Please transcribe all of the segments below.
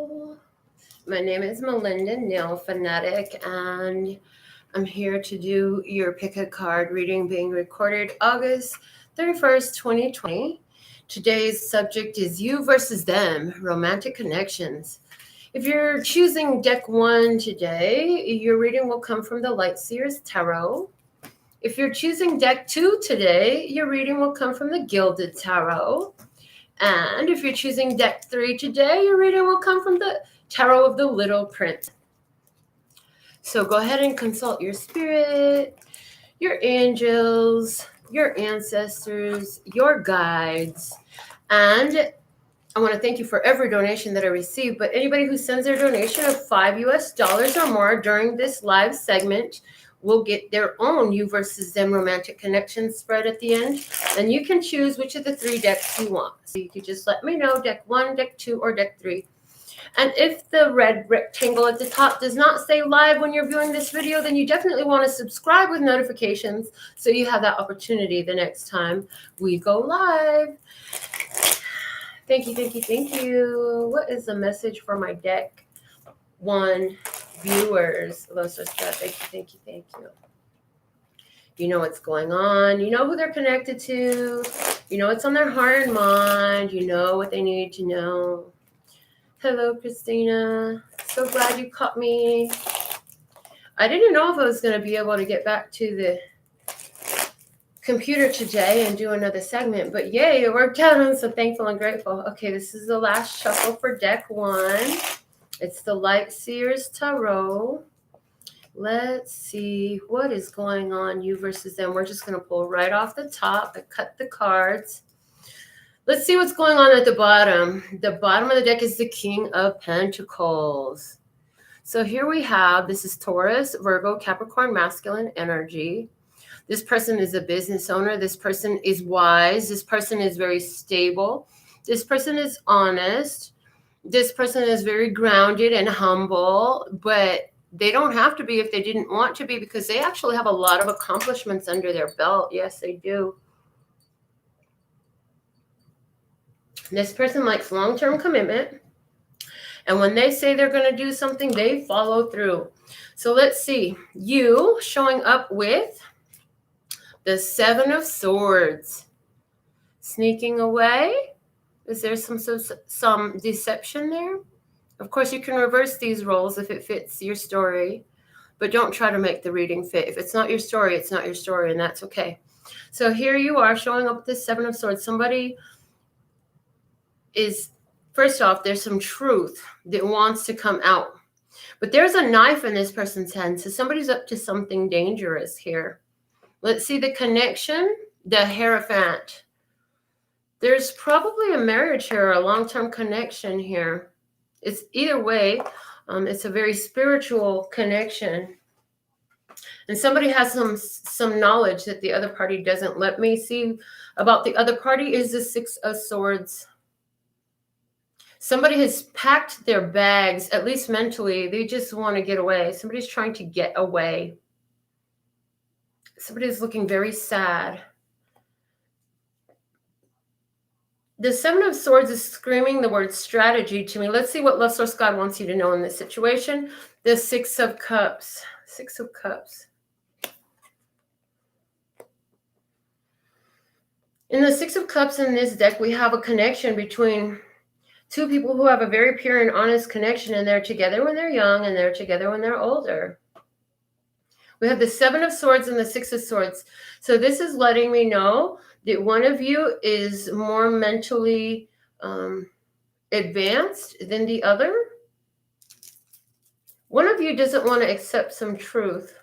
Hello, my name is Melinda NailFanatic, and I'm here to do your pick a card reading being recorded August 31st, 2020. Today's subject is you versus them, romantic connections. If you're choosing deck 1 today, your reading will come from the Light Seers Tarot. If you're choosing deck 2 today, your reading will come from the Gilded Tarot. And if you're choosing deck 3 today, your reading will come from the Tarot of the Little Prince. So go ahead and consult your spirit, your angels, your ancestors, your guides. And I want to thank you for every donation that I receive, but anybody who sends their donation of $5 US or more during this live segment will get their own you versus them romantic connection spread at the end. And you can choose which of the 3 decks you want. So you could just let me know deck 1, deck 2, or deck 3. And if the red rectangle at the top does not say live when you're viewing this video, then you definitely want to subscribe with notifications so you have that opportunity the next time we go live. Thank you, thank you, thank you. What is the message for my deck 1 viewers? Thank you, thank you, thank you. You know what's going on. You know who they're connected to. You know what's on their heart and mind. You know what they need to know. Hello, Christina. So glad you caught me. I didn't know if I was going to be able to get back to the computer today and do another segment, but yay, it worked out. I'm so thankful and grateful. Okay, this is the last shuffle for deck 1. It's the Light Seers Tarot. Let's see what is going on, you versus them. We're just going to pull right off the top and cut the cards. Let's see what's going on at the bottom. The bottom of the deck is the King of Pentacles. So here we have, this is Taurus, Virgo, Capricorn, masculine energy. This person is a business owner. This person is wise. This person is very stable. This person is honest. This person is very grounded and humble, but they don't have to be if they didn't want to be, because they actually have a lot of accomplishments under their belt. Yes, they do. This person likes long-term commitment. And when they say they're going to do something, they follow through. So let's see. You showing up with the 7 of Swords. Sneaking away. Is there some deception there? Of course, you can reverse these roles if it fits your story, but don't try to make the reading fit. If it's not your story, it's not your story, and that's okay. So here you are showing up with the 7 of Swords. Somebody is, first off, there's some truth that wants to come out. But there's a knife in this person's hand, so somebody's up to something dangerous here. Let's see the connection, the Hierophant. There's probably a marriage here, a long-term connection here. It's either way, it's a very spiritual connection. And somebody has some knowledge that the other party doesn't. Let me see about the other party is the 6 of Swords. Somebody has packed their bags, at least mentally. They just want to get away. Somebody's trying to get away. Somebody's looking very sad. The 7 of Swords is screaming the word strategy to me. Let's see what Love Source God wants you to know in this situation. The 6 of Cups. 6 of Cups. In the 6 of Cups in this deck, we have a connection between 2 people who have a very pure and honest connection, and they're together when they're young and they're together when they're older. We have the 7 of Swords and the 6 of Swords. So this is letting me know that one of you is more mentally advanced than the other. One of you doesn't want to accept some truth.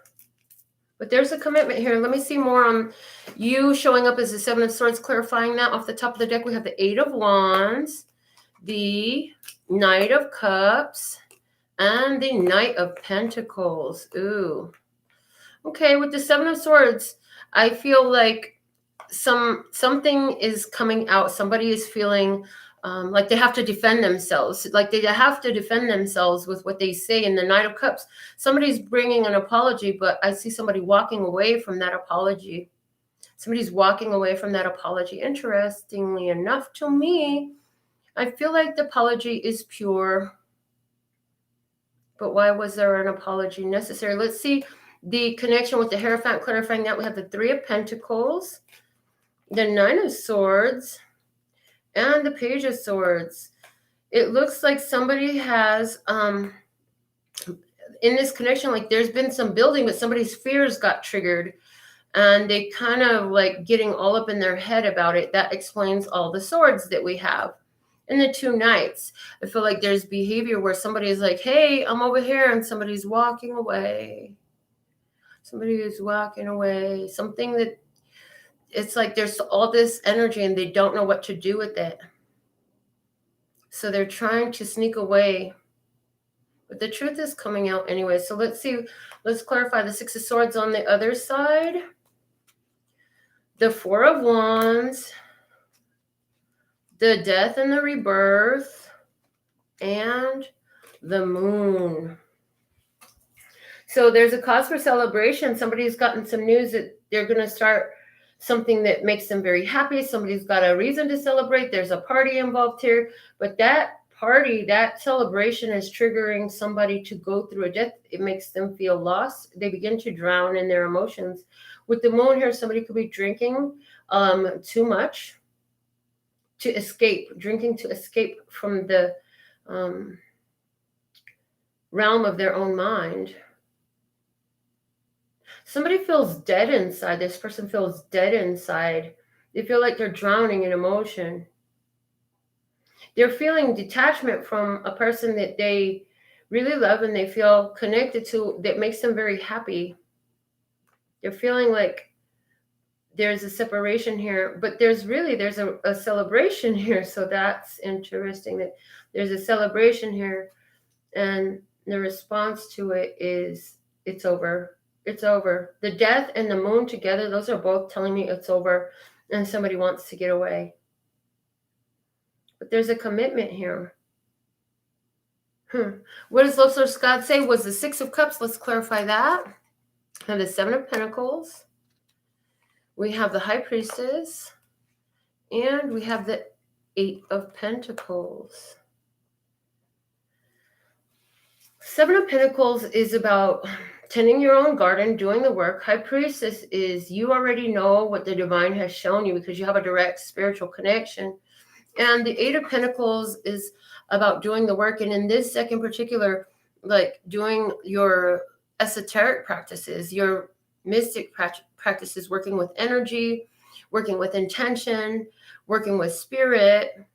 But there's a commitment here. Let me see more on you showing up as the 7 of Swords, clarifying that. Off the top of the deck, we have the 8 of Wands, the Knight of Cups, and the Knight of Pentacles. Ooh. Okay, with the 7 of Swords, I feel like something is coming out. Somebody is feeling like they have to defend themselves. Like they have to defend themselves with what they say. In the Knight of Cups, somebody's bringing an apology, but I see somebody walking away from that apology. Somebody's walking away from that apology. Interestingly enough, to me, I feel like the apology is pure. But why was there an apology necessary? Let's see the connection with the Hierophant, clarifying that. We have the Three of Pentacles, the Nine of Swords, and the Page of Swords. It looks like somebody has, in this connection, like there's been some building, but somebody's fears got triggered. And they kind of like getting all up in their head about it. That explains all the swords that we have. And the Two Knights, I feel like there's behavior where somebody is like, hey, I'm over here, and somebody's walking away. Somebody is walking away. Something that, it's like there's all this energy and they don't know what to do with it. So they're trying to sneak away. But the truth is coming out anyway. So let's see. Let's clarify the Six of Swords on the other side. The Four of Wands, the Death and the Rebirth, and the Moon. So there's a cause for celebration. Somebody's gotten some news that they're going to start something that makes them very happy. Somebody's got a reason to celebrate. There's a party involved here. But that party, that celebration is triggering somebody to go through a death. It makes them feel lost. They begin to drown in their emotions. With the Moon here, somebody could be drinking too much to escape, drinking to escape from the realm of their own mind. Somebody feels dead inside. This person feels dead inside. They feel like they're drowning in emotion. They're feeling detachment from a person that they really love and they feel connected to, that makes them very happy. They're feeling like there's a separation here, but there's a celebration here. So that's interesting that there's a celebration here, and the response to it is it's over. It's over. The Death and the Moon together, those are both telling me it's over and somebody wants to get away. But there's a commitment here. What does Love Source God say? Was the Six of Cups? Let's clarify that. And the Seven of Pentacles. We have the High Priestess. And we have the Eight of Pentacles. Seven of Pentacles is about tending your own garden, doing the work. High Priestess is you already know what the divine has shown you because you have a direct spiritual connection. And the Eight of Pentacles is about doing the work. And in this second particular, like doing your esoteric practices, your mystic practices, working with energy, working with intention, working with spirit.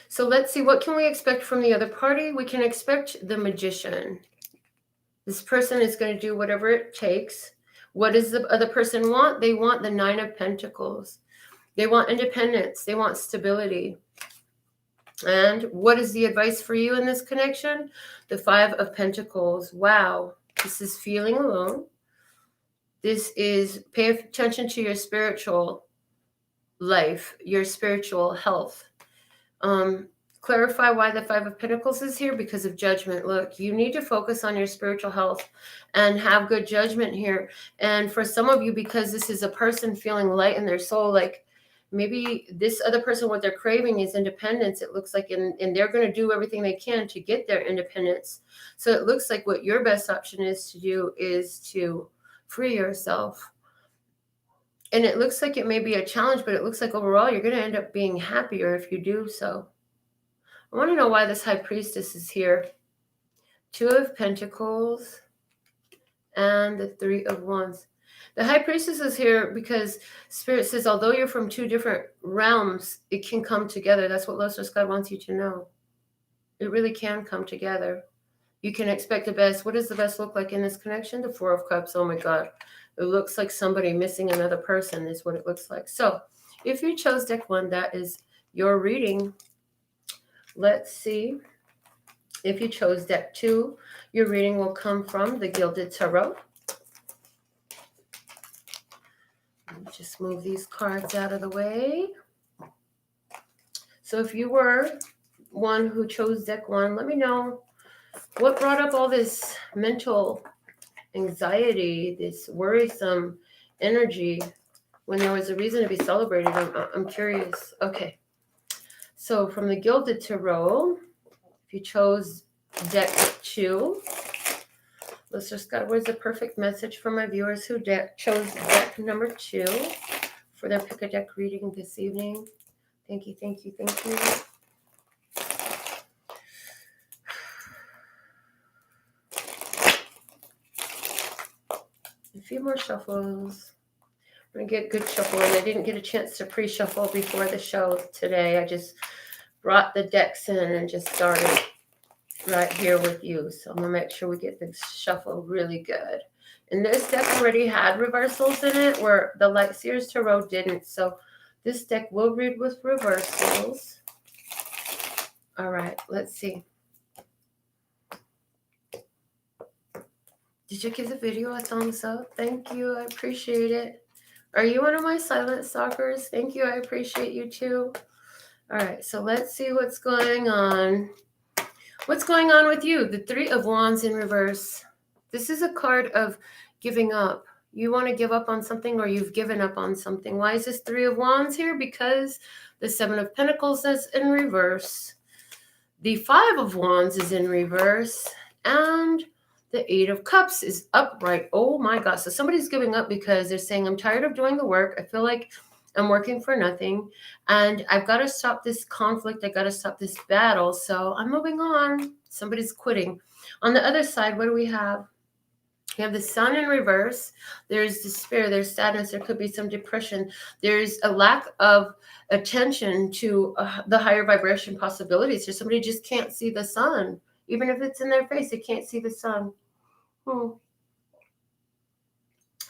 So let's see, what can we expect from the other party? We can expect the Magician. This person is going to do whatever it takes. What does the other person want? They want the Nine of Pentacles. They want independence. They want stability. And what is the advice for you in this connection? The Five of Pentacles. Wow. This is feeling alone. This is pay attention to your spiritual life, your spiritual health. Clarify why the Five of Pentacles is here, because of judgment. Look, you need to focus on your spiritual health and have good judgment here. And for some of you, because this is a person feeling light in their soul, like maybe this other person, what they're craving is independence. It looks like, and they're going to do everything they can to get their independence. So it looks like what your best option is to do is to free yourself. And it looks like it may be a challenge, but it looks like overall you're going to end up being happier if you do so. I want to know why this High Priestess is here. Two of Pentacles and the Three of Wands. The High Priestess is here because Spirit says, although you're from two different realms, it can come together. That's what Love Source God wants you to know. It really can come together. You can expect the best. What does the best look like in this connection? The Four of Cups. Oh my God. It looks like somebody missing another person is what it looks like. So if you chose deck one, that is your reading. Let's see. If you chose deck two, your reading will come from the Gilded Tarot. Just move these cards out of the way. So if you were one who chose deck one, let me know what brought up all this mental anxiety, this worrisome energy when there was a reason to be celebrated. I'm curious. Okay. So from the Gilded Tarot, if you chose deck 2, let's just God, what is the perfect message for my viewers who chose deck number 2 for their pick a deck reading this evening? Thank you, thank you, thank you. A few more shuffles. I'm going to get good shuffle, and I didn't get a chance to pre-shuffle before the show today. I just brought the decks in and just started right here with you. So I'm going to make sure we get this shuffle really good. And this deck already had reversals in it where the Light Seers Tarot didn't. So this deck will read with reversals. All right, let's see. Did you give the video a thumbs up? Thank you. I appreciate it. Are you one of my silent stalkers? Thank you. I appreciate you too. All right, so let's see what's going on. What's going on with you? The 3 of Wands in reverse. This is a card of giving up. You want to give up on something, or you've given up on something. Why is this 3 of Wands here? Because the 7 of Pentacles is in reverse. The 5 of Wands is in reverse. And the 8 of Cups is upright. Oh my gosh. So somebody's giving up because they're saying, I'm tired of doing the work. I feel like I'm working for nothing. And I've got to stop this conflict. I got to stop this battle. So I'm moving on. Somebody's quitting. On the other side, what do we have? We have the Sun in reverse. There's despair. There's sadness. There could be some depression. There's a lack of attention to the higher vibration possibilities. So somebody just can't see the sun. Even if it's in their face, they can't see the sun.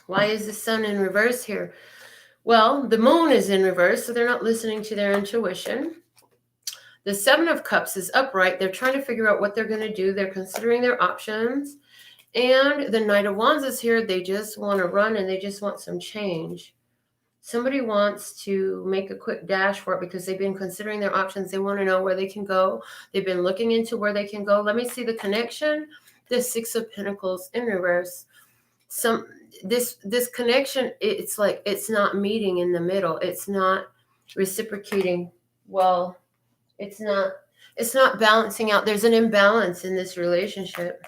Why is the Sun in reverse here? Well, the Moon is in reverse, so they're not listening to their intuition. The 7 of Cups is upright. They're trying to figure out what they're going to do. They're considering their options. And the Knight of Wands is here. They just want to run and they just want some change. Somebody wants to make a quick dash for it because they've been considering their options. They want to know where they can go. They've been looking into where they can go. Let me see the connection. The 6 of Pentacles in reverse. This connection, it's like it's not meeting in the middle. It's not reciprocating well. It's not balancing out. There's an imbalance in this relationship.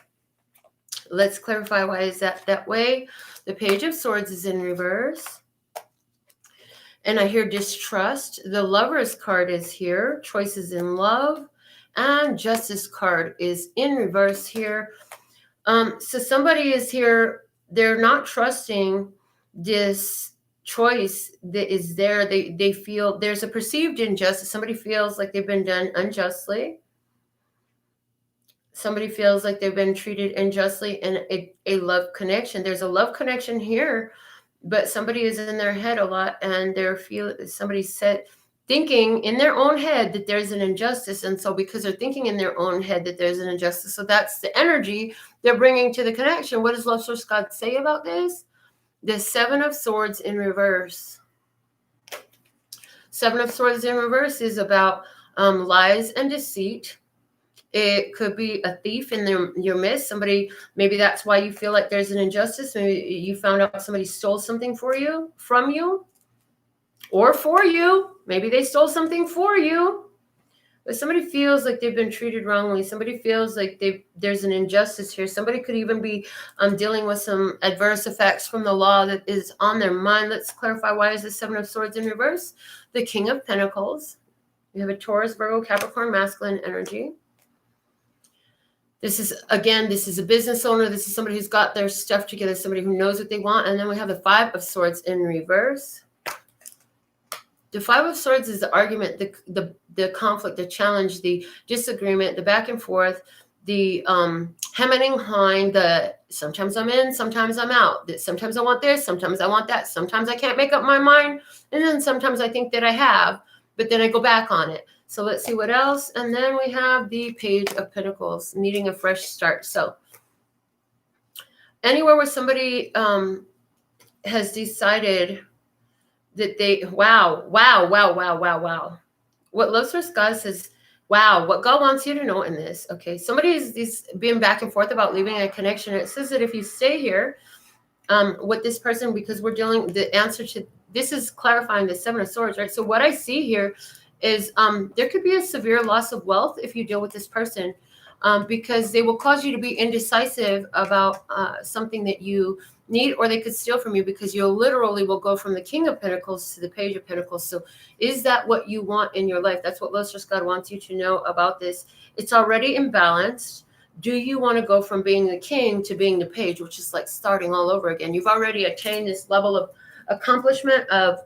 Let's clarify why is that way. The Page of Swords is in reverse. And I hear distrust. The Lovers card is here. Choices in love. And Justice card is in reverse here. So somebody is here. They're not trusting this choice that is there. They feel there's a perceived injustice. Somebody feels like they've been done unjustly. Somebody feels like they've been treated unjustly in a love connection. There's a love connection here, but somebody is in their head a lot, and somebody's thinking in their own head that there's an injustice. And so because they're thinking in their own head that there's an injustice, so that's the energy they're bringing to the connection. What does Love Source God say about this? The 7 of Swords in reverse. 7 of Swords in reverse is about lies and deceit. It could be a thief in your midst. Somebody, maybe that's why you feel like there's an injustice. Maybe you found out somebody stole something from you, or for you. Maybe they stole something for you. But somebody feels like they've been treated wrongly. Somebody feels like there's an injustice here. Somebody could even be dealing with some adverse effects from the law that is on their mind. Let's clarify, why is the 7 of Swords in reverse? The King of Pentacles. We have a Taurus, Virgo, Capricorn, masculine energy. This is a business owner. This is somebody who's got their stuff together, somebody who knows what they want. And then we have the 5 of Swords in reverse. The 5 of Swords is the argument, the conflict, the challenge, the disagreement, the back and forth, the hemming and hawing, the sometimes I'm in, sometimes I'm out. Sometimes I want this, sometimes I want that. Sometimes I can't make up my mind. And then sometimes I think that I have, but then I go back on it. So let's see what else. And then we have the Page of Pentacles, needing a fresh start. So anywhere where somebody has decided that wow. What Love Source God says, wow, what God wants you to know in this. Okay, somebody is being back and forth about leaving a connection. It says that if you stay here with this person, because we're dealing, the answer to this is clarifying the 7 of Swords, right? So what I see here is there could be a severe loss of wealth if you deal with this person, because they will cause you to be indecisive about something that you need, or they could steal from you, because you literally will go from the King of Pentacles to the Page of Pentacles. So is that what you want in your life? That's what Lustrous God wants you to know about this. It's already imbalanced. Do you want to go from being the king to being the page, which is like starting all over again? You've already attained this level of accomplishment of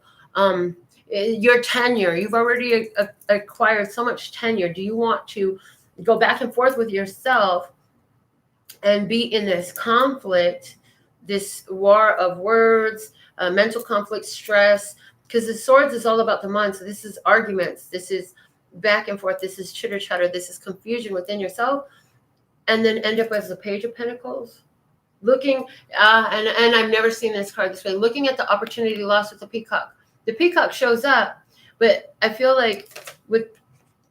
your tenure. You've already acquired so much tenure. Do you want to go back and forth with yourself and be in this conflict, this war of words, mental conflict, stress? Because the swords is all about the mind. So this is arguments. This is back and forth. This is chitter chatter. This is confusion within yourself. And then end up as the Page of Pentacles. Looking, and I've never seen this card this way, looking at the opportunity lost with the peacock. The peacock shows up, but I feel like with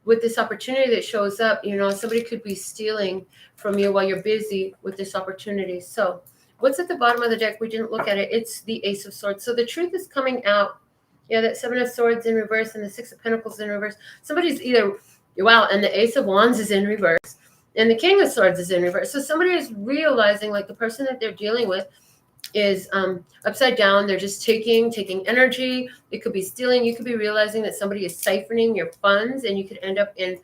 this opportunity that shows up, somebody could be stealing from you while you're busy with this opportunity. So what's at the bottom of the deck? We didn't look at it. It's the Ace of Swords. So the truth is coming out. Yeah, that Seven of Swords in reverse and the Six of Pentacles in reverse. Somebody's either, wow, and the Ace of Wands is in reverse. And the King of Swords is in reverse. So somebody is realizing, like, the person that they're dealing with is upside down. They're just taking energy. It could be stealing. You could be realizing that somebody is siphoning your funds, and you could end up in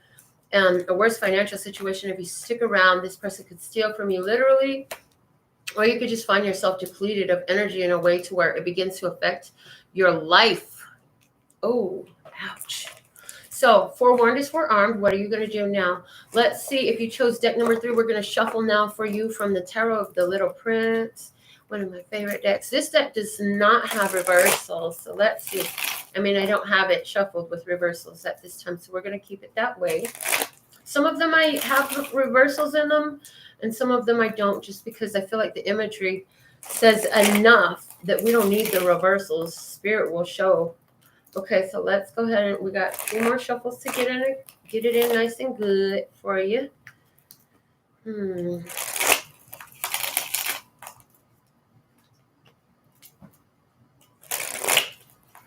a worse financial situation if you stick around. This person could steal from you literally, or you could just find yourself depleted of energy in a way to where it begins to affect your life. Oh, ouch. So, forewarned is forearmed. What are you going to do now? Let's see. If you chose deck number 3, we're going to shuffle now for you from the Tarot of the Little Prince. One of my favorite decks. This deck does not have reversals. So, let's see. I mean, I don't have it shuffled with reversals at this time. So, we're going to keep it that way. Some of them I have reversals in them, and some of them I don't, just because I feel like the imagery says enough that we don't need the reversals. Spirit will show. Okay, so let's go ahead, and we got 2 more shuffles to get it in nice and good for you.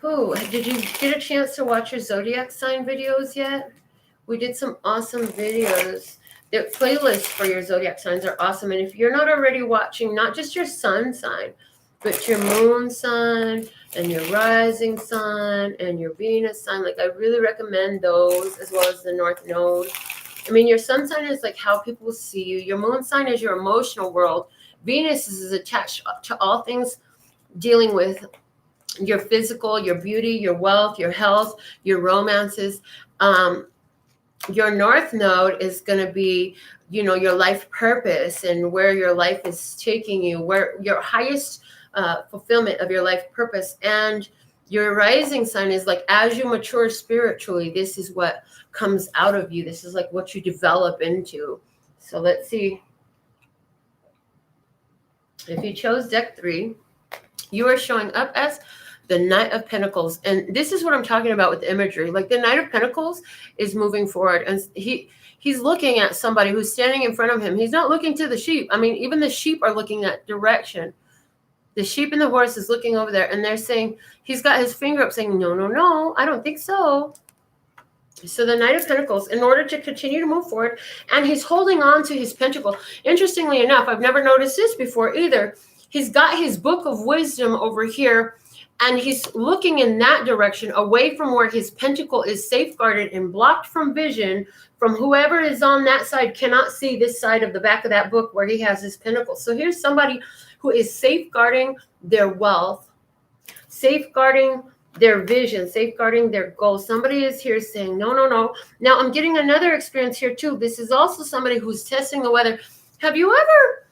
Oh, did you get a chance to watch your zodiac sign videos yet? We did some awesome videos. The playlists for your zodiac signs are awesome. And if you're not already watching, not just your sun sign, but your moon sign and your rising sign and your Venus sign, like, I really recommend those, as well as the North Node. I mean, your sun sign is like how people see you. Your moon sign is your emotional world. Venus is attached to all things dealing with your physical, your beauty, your wealth, your health, your romances. Your North Node is going to be, your life purpose and where your life is taking you, where your highest fulfillment of your life purpose. And your rising sign is like, as you mature spiritually, this is what comes out of you. This is like what you develop into. So let's see. If you chose deck 3, you are showing up as the Knight of Pentacles. And this is what I'm talking about with the imagery. Like, the Knight of Pentacles is moving forward, and he's looking at somebody who's standing in front of him. He's not looking to the sheep. I mean, even the sheep are looking that direction. The sheep and the horse is looking over there, and they're saying, he's got his finger up saying, no, no, no, I don't think so. So the Knight of Pentacles, in order to continue to move forward, and he's holding on to his pentacle. Interestingly enough, I've never noticed this before either. He's got his book of wisdom over here, and he's looking in that direction, away from where his pentacle is safeguarded and blocked from vision from whoever is on that side. Cannot see this side of the back of that book where he has his pentacle. So here's somebody who is safeguarding their wealth, safeguarding their vision, safeguarding their goals. Somebody is here saying, no, no, no. Now, I'm getting another experience here too. This is also somebody who's testing the weather. Have you ever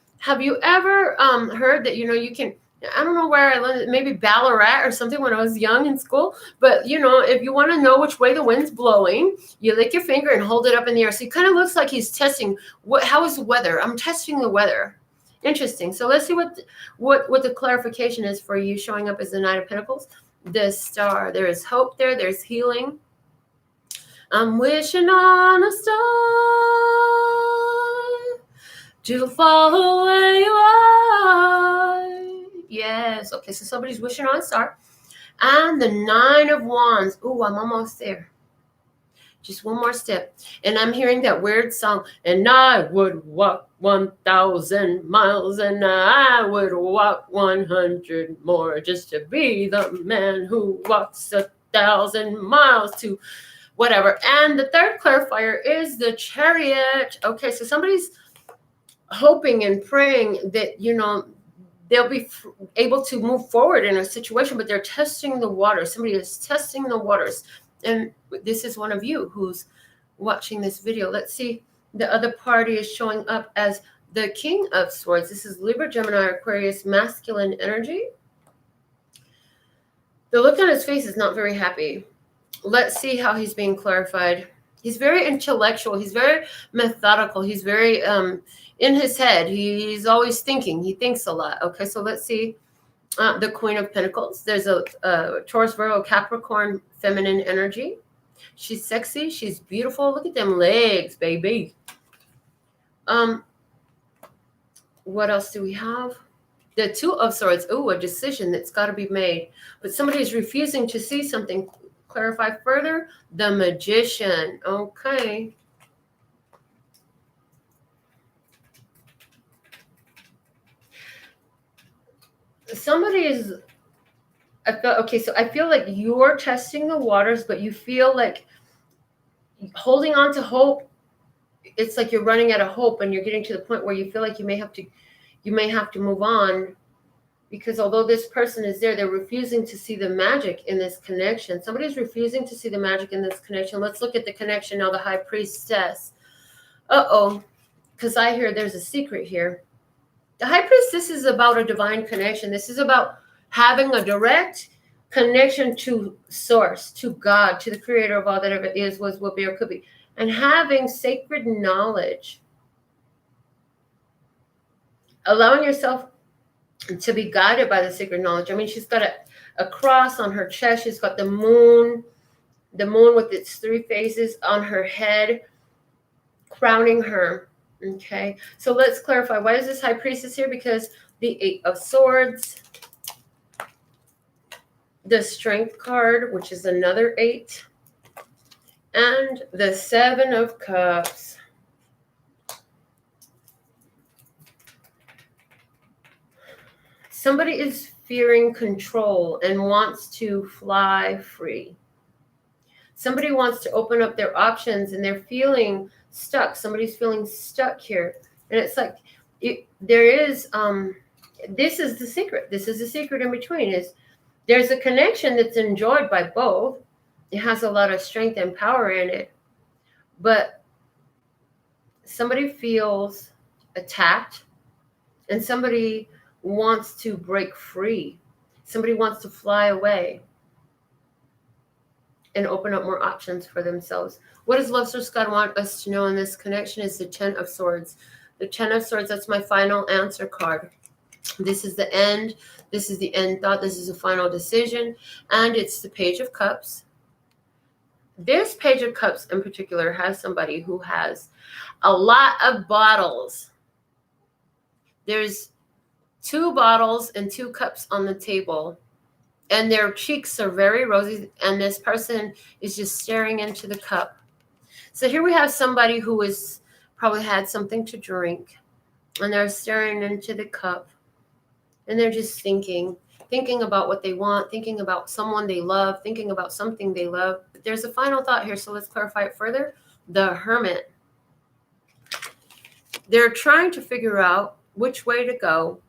heard that, you can, I don't know where I learned it, maybe Ballarat or something when I was young in school. But, if you want to know which way the wind's blowing, you lick your finger and hold it up in the air. So it kind of looks like he's testing, how is the weather? I'm testing the weather. Interesting. So let's see what the clarification is for you showing up as the Knight of Pentacles. The Star. There is hope there. There's healing. I'm wishing on a star to follow where you are. Yes. Okay, so somebody's wishing on a star. And the 9 of Wands. Ooh, I'm almost there. Just one more step. And I'm hearing that weird song. And I would walk 1,000 miles and I would walk 100 more just to be the man who walks 1,000 miles to whatever. And the third clarifier is the Chariot. Okay, so somebody's hoping and praying that, you know, they'll be able to move forward in a situation, but they're testing the waters. Somebody is testing the waters. And this is one of you who's watching this video. Let's see. The other party is showing up as the King of Swords. This is Libra, Gemini, Aquarius, masculine energy. The look on his face is not very happy. Let's see how he's being clarified. He's very intellectual. He's very methodical. He's very in his head. He's always thinking. He thinks a lot. Okay, so let's see. The Queen of Pentacles. There's a Taurus, Virgo, Capricorn, feminine energy. She's sexy. She's beautiful. Look at them legs, baby. What else do we have? The Two of Swords. Oh, a decision that's got to be made. But somebody is refusing to see something. Clarify further. The Magician. Okay. Somebody is, so I feel like you're testing the waters, but you feel like holding on to hope. It's like you're running out of hope and you're getting to the point where you feel like you may have to move on, because although this person is there, they're refusing to see the magic in this connection. Somebody's refusing to see the magic in this connection. Let's look at the connection now, the High Priestess. Because I hear there's a secret here. The High Priestess is about a divine connection. This is about having a direct connection to Source, to God, to the creator of all that ever is, was, will be, or could be, and having sacred knowledge. Allowing yourself to be guided by the sacred knowledge. I mean, she's got a cross on her chest. She's got the moon with its three phases on her head, crowning her. Okay, so let's clarify. Why is this High Priestess here? Because the Eight of Swords, the Strength card, which is another 8, and the Seven of Cups. Somebody is fearing control and wants to fly free. Somebody wants to open up their options and they're feeling stuck. Somebody's feeling stuck here. And it's like, this is the secret. This is the secret in between, is there's a connection that's enjoyed by both. It has a lot of strength and power in it. But somebody feels attacked and somebody wants to break free. Somebody wants to fly away and open up more options for themselves. What does Love Source God want us to know in this connection is the Ten of Swords. The Ten of Swords, that's my final answer card. This is the end. This is the end thought. This is a final decision. And it's the Page of Cups. This Page of Cups in particular has somebody who has a lot of bottles. There's 2 bottles and 2 cups on the table. And their cheeks are very rosy, and this person is just staring into the cup. So here we have somebody who has probably had something to drink, and they're staring into the cup, and they're just thinking about what they want, thinking about someone they love, thinking about something they love. But there's a final thought here, so let's clarify it further. The Hermit. They're trying to figure out which way to go,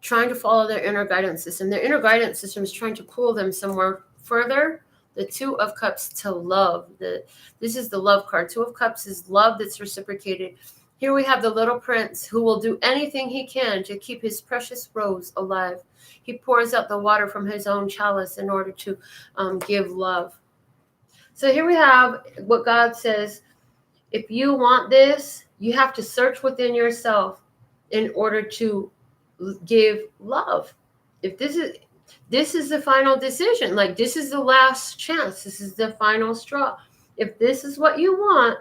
trying to follow their inner guidance system. Their inner guidance system is trying to pull them somewhere further. The Two of Cups to love. This is the love card. 2 of Cups is love that's reciprocated. Here we have the little prince who will do anything he can to keep his precious rose alive. He pours out the water from his own chalice in order to give love. So here we have what God says. If you want this, you have to search within yourself in order to give love. If this is the final decision, like this is the last chance, this is the final straw. If this is what you want,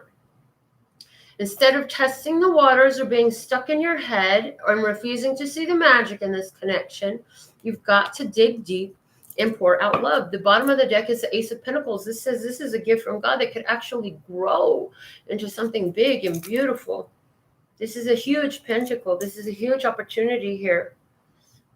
instead of testing the waters or being stuck in your head or refusing to see the magic in this connection, you've got to dig deep and pour out love. The bottom of the deck is the Ace of Pentacles. This says this is a gift from God that could actually grow into something big and beautiful. This is a huge pentacle. This is a huge opportunity here.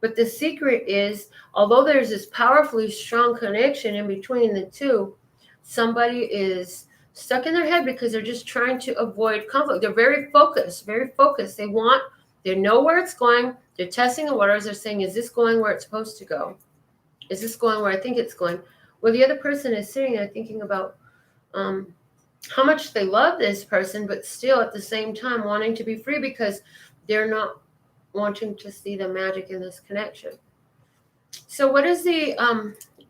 But the secret is, although there's this powerfully strong connection in between the two, somebody is stuck in their head because they're just trying to avoid conflict. They're very focused, very focused. They know where it's going. They're testing the waters. They're saying, is this going where it's supposed to go? Is this going where I think it's going? Well, the other person is sitting there thinking about how much they love this person, but still at the same time wanting to be free because they're not wanting to see the magic in this connection. So what is the,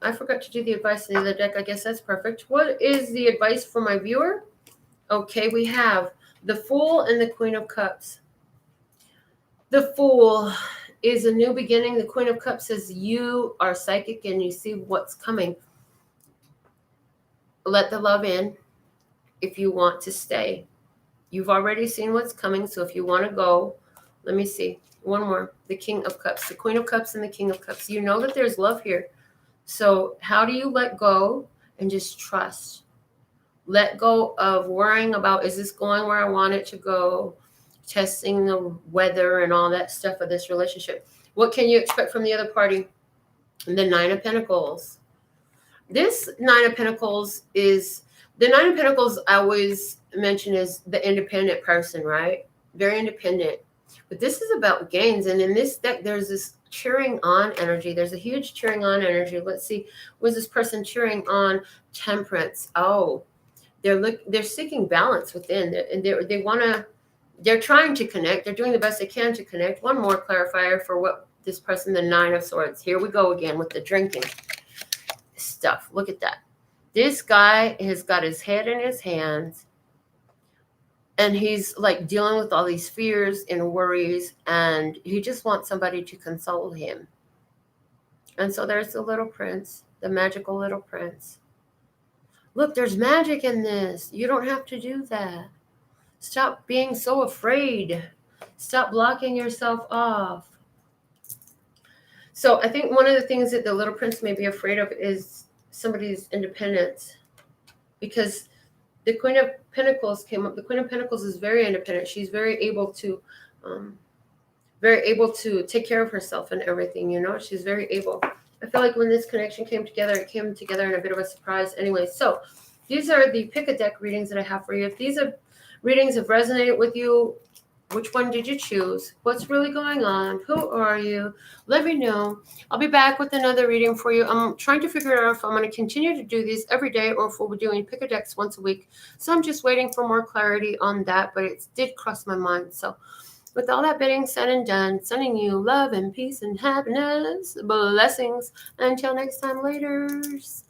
I forgot to do the advice in the other deck. I guess that's perfect. What is the advice for my viewer? Okay, we have the Fool and the Queen of Cups. The Fool is a new beginning. The Queen of Cups says you are psychic and you see what's coming. Let the love in if you want to stay. You've already seen what's coming, so if you want to go, let me see. One more. The King of Cups. The Queen of Cups and the King of Cups. You know that there's love here. So how do you let go and just trust? Let go of worrying about, is this going where I want it to go? Testing the weather and all that stuff of this relationship. What can you expect from the other party? The Nine of Pentacles. This Nine of Pentacles is, the Nine of Pentacles I always mention is the independent person, right? Very independent. But this is about gains. And in this deck, there's this cheering on energy. There's a huge cheering on energy. Let's see. Was this person cheering on? Temperance. Oh, they're seeking balance within. And they want to, they're trying to connect. They're doing the best they can to connect. One more clarifier for what this person, the Nine of Swords. Here we go again with the drinking stuff. Look at that. This guy has got his head in his hands and he's like dealing with all these fears and worries, and he just wants somebody to console him. And so there's the little prince, the magical little prince. Look, there's magic in this. You don't have to do that. Stop being so afraid. Stop blocking yourself off. So I think one of the things that the little prince may be afraid of is somebody's independence, because the Queen of Pentacles came up. The Queen of Pentacles is very independent. She's very able to take care of herself and everything, you know. She's very able. I feel like when this connection came together, it came together in a bit of a surprise. Anyway, so these are the pick a deck readings that I have for you. If these readings have resonated with you, which one did you choose? What's really going on? Who are you? Let me know. I'll be back with another reading for you. I'm trying to figure out if I'm going to continue to do these every day or if we'll be doing pick a decks once a week. So I'm just waiting for more clarity on that, but it did cross my mind. So with all that being said and done, sending you love and peace and happiness, blessings. Until next time, laters.